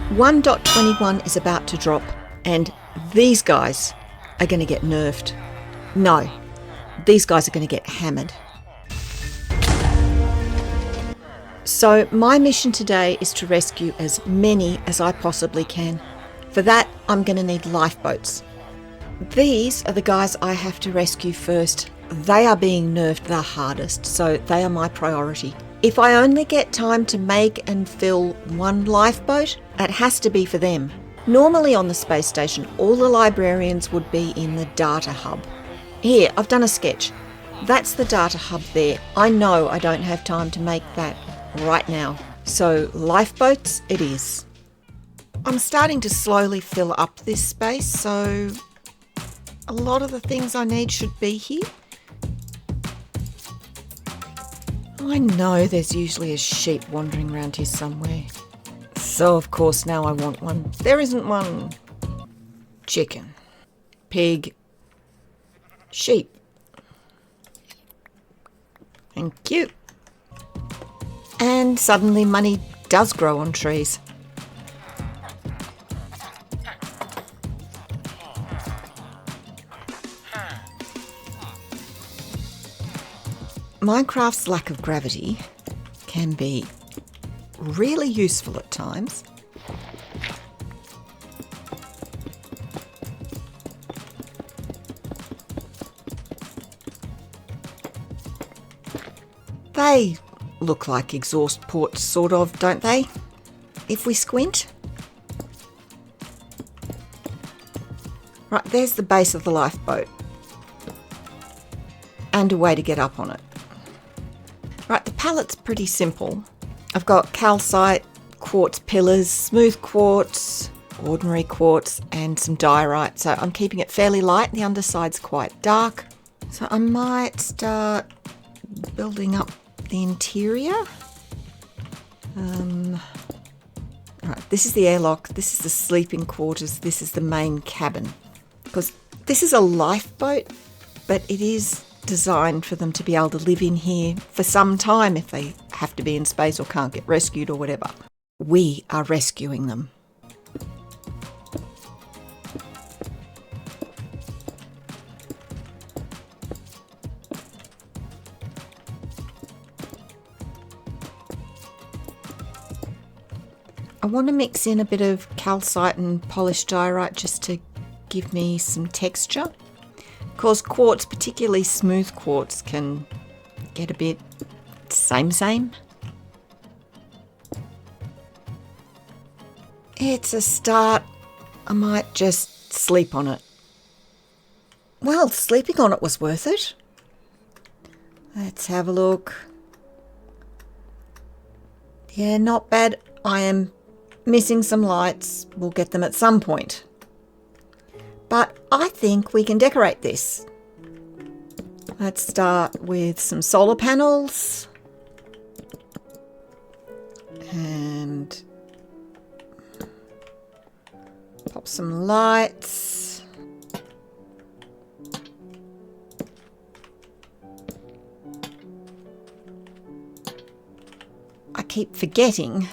1.21 is about to drop, and these guys are going to get nerfed. No, these guys are going to get hammered. So my mission today is to rescue as many as I possibly can. For that, I'm going to need lifeboats. These are the guys I have to rescue first. They are being nerfed the hardest, so they are my priority. If I only get time to make and fill one lifeboat, it has to be for them. Normally on the space station, all the librarians would be in the data hub. Here, I've done a sketch. That's the data hub there. I know I don't have time to make that right now. So lifeboats it is. I'm starting to slowly fill up this space, so a lot of the things I need should be here. I know there's usually a sheep wandering around here somewhere. So of course now I want one. There isn't one. Chicken. Pig. Sheep. Thank you. And suddenly money does grow on trees. Minecraft's lack of gravity can be really useful at times. They look like exhaust ports, sort of, don't they? If we squint. Right, there's the base of the lifeboat. And a way to get up on it. Right, the palette's pretty simple. I've got calcite, quartz pillars, smooth quartz, ordinary quartz, and some diorite. So I'm keeping it fairly light. The underside's quite dark. So I might start building up the interior. Right, this is the airlock, this is the sleeping quarters, this is the main cabin. Because this is a lifeboat, but it is designed for them to be able to live in here for some time if they have to be in space or can't get rescued or whatever. We are rescuing them. I want to mix in a bit of calcite and polished diorite just to give me some texture. Of course, quartz, particularly smooth quartz, can get a bit same. It's a start. I might just sleep on it. Well, sleeping on it was worth it. Let's have a look. Yeah, not bad. I am missing some lights. We'll get them at some point. But I think we can decorate this. Let's start with some solar panels. And pop some lights. I keep forgetting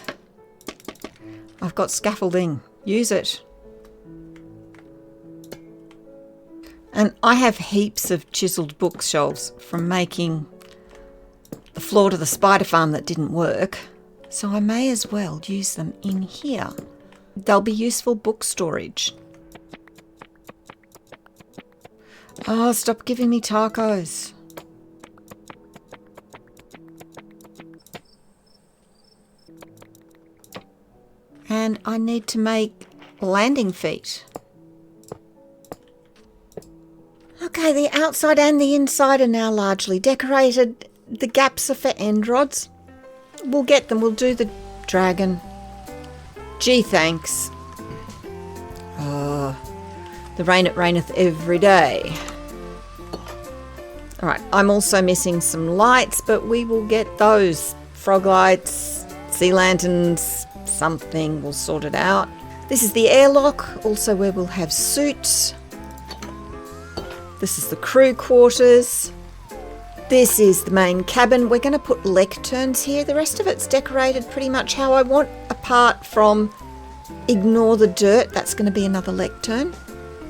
I've got scaffolding. Use it. And I have heaps of chiselled bookshelves from making the floor to the spider farm that didn't work. So I may as well use them in here. They'll be useful book storage. Oh, stop giving me tacos. And I need to make landing feet. Okay, the outside and the inside are now largely decorated. The gaps are for end rods. We'll get them. We'll do the dragon. Gee, thanks. The rain it raineth every day. All right, I'm also missing some lights, but we will get those. Frog lights, sea lanterns, something. We'll sort it out. This is the airlock, also where we'll have suits. This is the crew quarters. This is the main cabin. We're going to put lecterns here. The rest of it's decorated pretty much how I want, apart from Ignore the dirt, that's going to be another lectern.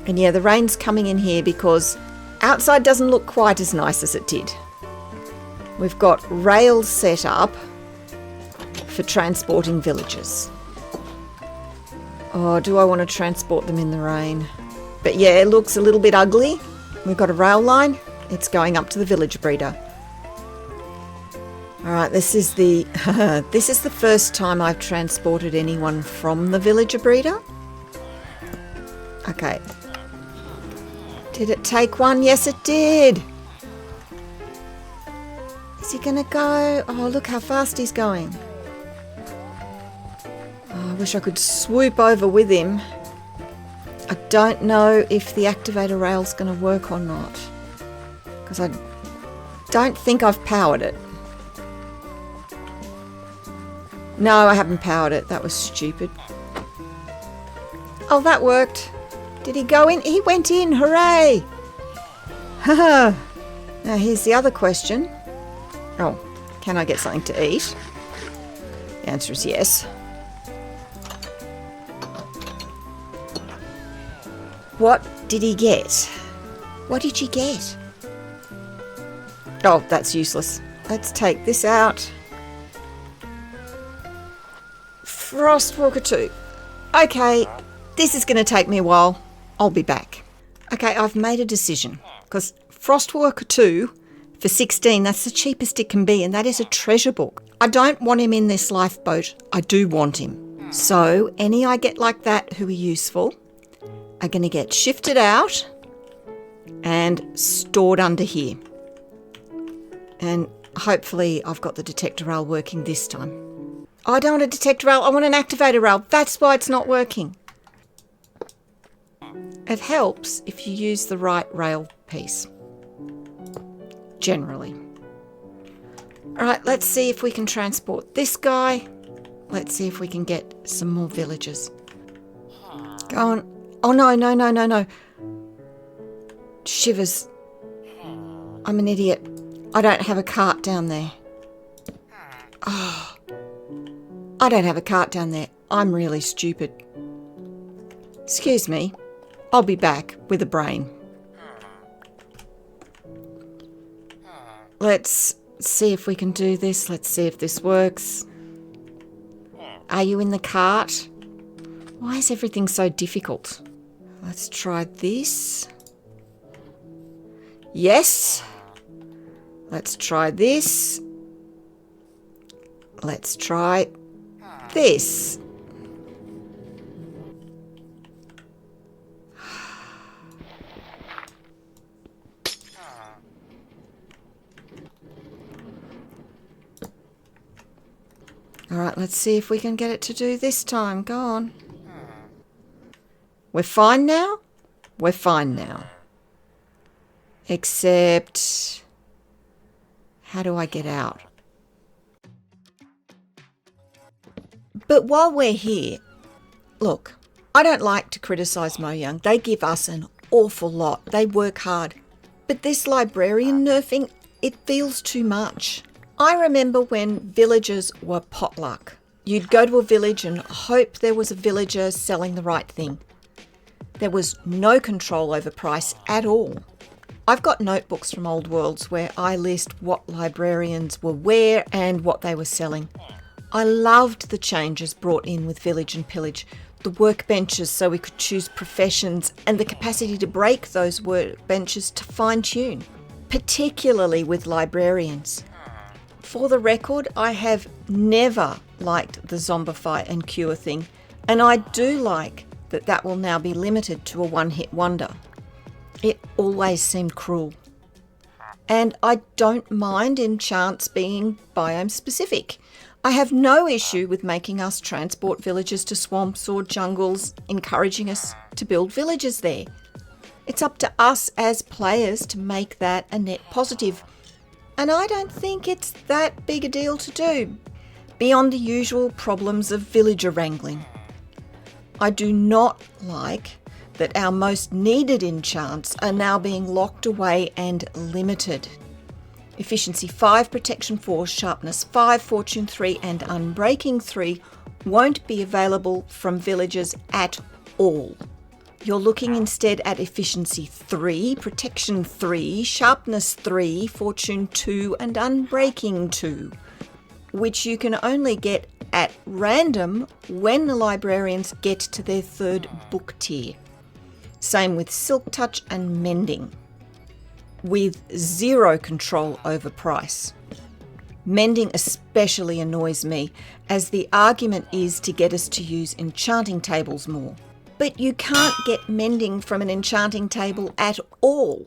And yeah, the rain's coming in here because outside doesn't look quite as nice as it did. We've got rails set up for transporting villagers. Oh, do I want to transport them in the rain? But yeah, it looks a little bit ugly. We've got a rail line. It's going up to the village breeder. All right, this is the this is the first time I've transported anyone from the villager breeder. Okay. Did it take one? Yes, it did. Is he gonna go? Oh, look how fast he's going. Oh, I wish I could swoop over with him. I don't know if the activator rail's gonna work or not, because I don't think I've powered it. No, I haven't powered it. That was stupid. Oh, that worked. Did he go in? He went in. Hooray! Haha. Now here's the other question. Oh, can I get something to eat? The answer is yes. What did he get? What did you get? Oh, that's useless. Let's take this out. Frostwalker 2. Okay, this is going to take me a while. I'll be back. Okay, I've made a decision. Because Frostwalker 2 for 16, that's the cheapest it can be, and that is a treasure book. I don't want him in this lifeboat. I do want him. So any I get like that who are useful are going to get shifted out and stored under here. And hopefully I've got the detector rail working this time. Oh, I don't want a detector rail, I want an activator rail. That's why it's not working. It helps if you use the right rail piece. Generally. Alright, let's see if we can transport this guy. Let's see if we can get some more villagers. Go on. Oh no, no, no, no, no. Shivers. I'm an idiot. I don't have a cart down there. Oh. I don't have a cart down there. I'm really stupid. Excuse me. I'll be back with a brain. Let's see if we can do this. Let's see if this works. Are you in the cart? Why is everything so difficult? Let's try this. Yes. Let's try this. Let's try this. All right, let's see if we can get it to do this time. Go on. We're fine now? We're fine now. Except, how do I get out? But while we're here, look, I don't like to criticise Mojang. They give us an awful lot. They work hard. But this librarian nerfing, it feels too much. I remember when villagers were potluck. You'd go to a village and hope there was a villager selling the right thing. There was no control over price at all. I've got notebooks from Old Worlds where I list what librarians were where and what they were selling. I loved the changes brought in with Village and Pillage, the workbenches so we could choose professions and the capacity to break those workbenches to fine-tune, particularly with librarians. For the record, I have never liked the zombify and cure thing, and I do like that that will now be limited to a one-hit wonder. It always seemed cruel. And I don't mind enchants being biome specific. I have no issue with making us transport villagers to swamps or jungles, encouraging us to build villages there. It's up to us as players to make that a net positive. And I don't think it's that big a deal to do, beyond the usual problems of villager wrangling. I do not like that our most needed enchants are now being locked away and limited. Efficiency 5, Protection 4, Sharpness 5, Fortune 3 and Unbreaking 3 won't be available from villagers at all. You're looking instead at efficiency 3, protection 3, sharpness 3, fortune 2 and unbreaking 2, which you can only get at random when the librarians get to their 3rd book tier. Same with silk touch and mending, with 0 control over price. Mending especially annoys me, as the argument is to get us to use enchanting tables more. But you can't get mending from an enchanting table at all.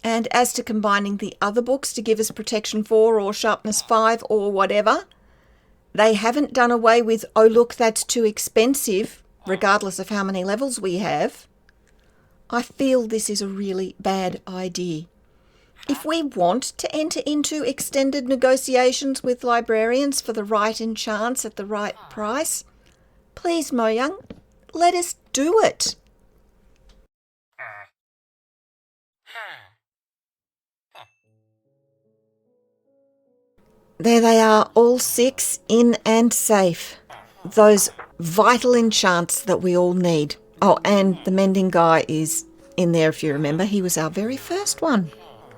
And as to combining the other books to give us protection 4 or sharpness 5 or whatever, they haven't done away with, oh look, that's too expensive, regardless of how many levels we have. I feel this is a really bad idea. If we want to enter into extended negotiations with librarians for the right enchants at the right price, please, Mojang, let us do it. There they are, all 6 in and safe. Those vital enchants that we all need. Oh, and the mending guy is in there, if you remember. He was our very first one.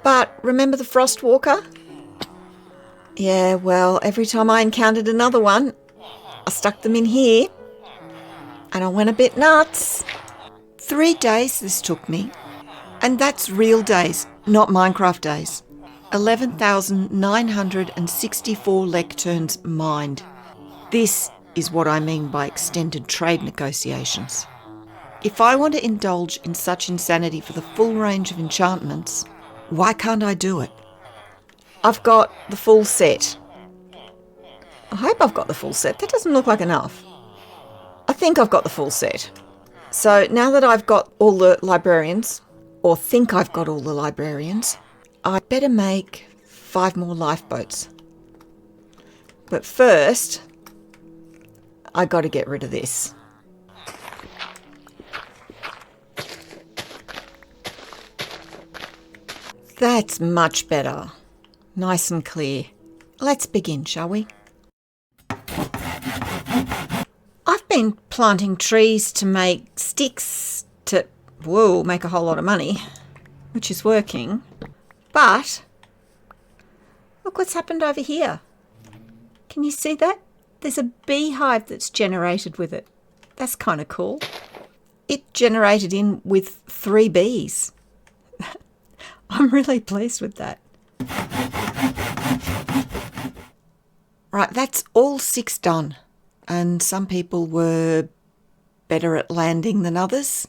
But remember the Frostwalker? Yeah, well, every time I encountered another one, I stuck them in here. And I went a bit nuts. 3 days this took me. And that's real days, not Minecraft days. 11,964 lecterns mined. This is what I mean by extended trade negotiations. If I want to indulge in such insanity for the full range of enchantments, why can't I do it? I've got the full set. I hope I've got the full set. That doesn't look like enough. I think I've got the full set. So now that I've got all the librarians, or think I've got all the librarians, I'd better make 5 more lifeboats. But first, I got to get rid of this. That's much better. Nice and clear. Let's begin, shall we? I've been planting trees to make sticks to, make a whole lot of money, which is working. But look what's happened over here. Can you see that? There's a beehive that's generated with it. That's kind of cool. It generated in with 3 bees. I'm really pleased with that. Right, that's all 6 done. And some people were better at landing than others.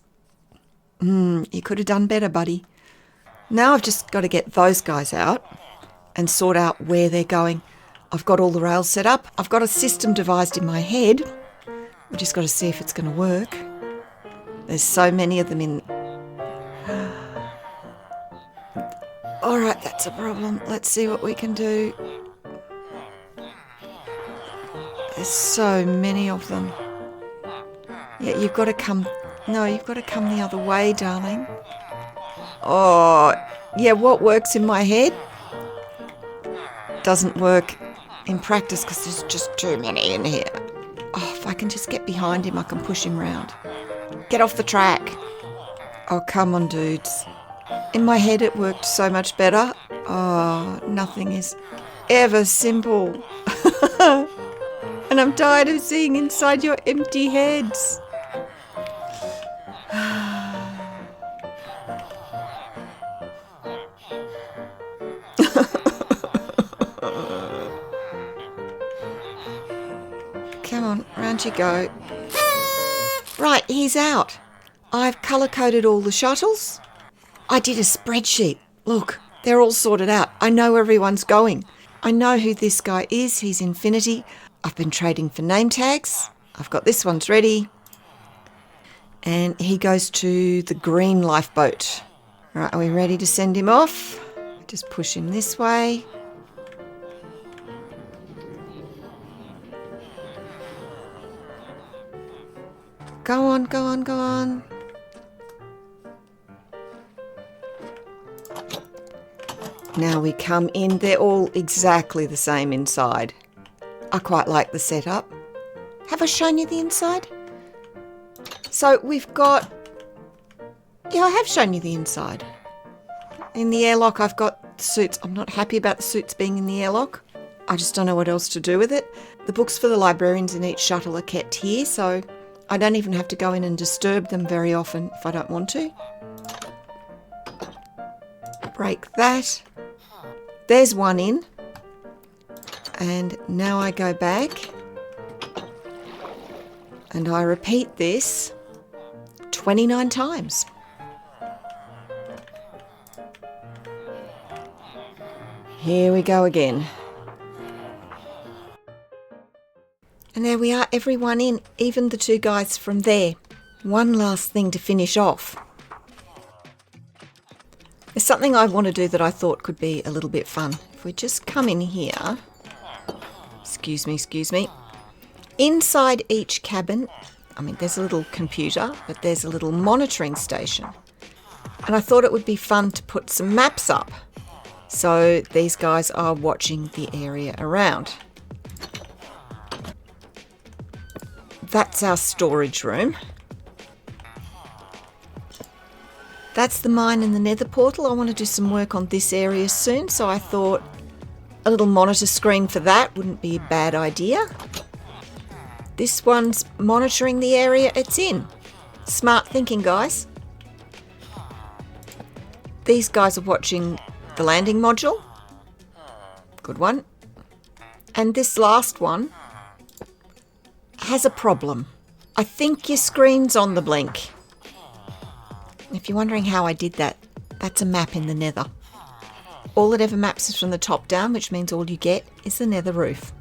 You could have done better, buddy. Now I've just got to get those guys out and sort out where they're going. I've got all the rails set up. I've got a system devised in my head. I've just got to see if it's going to work. There's so many of them in. All right, that's a problem. Let's see what we can do. There's so many of them. Yeah, you've got to come... No, you've got to come the other way, darling. Oh, yeah, what works in my head doesn't work in practice because there's just too many in here. Oh, if I can just get behind him, I can push him round. Get off the track. Oh, come on, dudes. In my head, it worked so much better. Oh, nothing is ever simple. And I'm tired of seeing inside your empty heads. Come on, round you go. Right, he's out. I've colour-coded all the shuttles. I did a spreadsheet. Look, they're all sorted out. I know everyone's going. I know who this guy is. He's Infinity. I've been trading for name tags. I've got this one's ready. And he goes to the green lifeboat. Right, are we ready to send him off? Just push him this way. Go on, go on, go on. Now we come in. They're all exactly the same inside. I quite like the setup. Have I shown you the inside? So we've got... Yeah, I have shown you the inside. In the airlock, I've got suits. I'm not happy about the suits being in the airlock. I just don't know what else to do with it. The books for the librarians in each shuttle are kept here, so I don't even have to go in and disturb them very often if I don't want to. Break that. There's one in. And now I go back and I repeat this 29 times. Here we go again. And there we are, everyone in, even the two guys from there. One last thing to finish off. There's something I want to do that I thought could be a little bit fun. If we just come in here, excuse me. Inside each cabin, I mean, there's a little computer, but there's a little monitoring station. And I thought it would be fun to put some maps up. So these guys are watching the area around. That's our storage room. That's the mine and the nether portal. I want to do some work on this area soon, so I thought a little monitor screen for that wouldn't be a bad idea. This one's monitoring the area it's in. Smart thinking, guys. These guys are watching the landing module. Good one. And this last one has a problem. I think your screen's on the blink. If you're wondering how I did that, that's a map in the nether. All it ever maps is from the top down, which means all you get is the nether roof.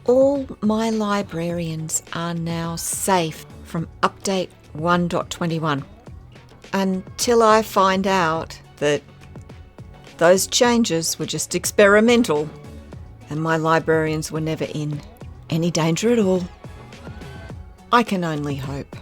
All my librarians are now safe from update 1.21 until I find out that those changes were just experimental and my librarians were never in any danger at all. I can only hope.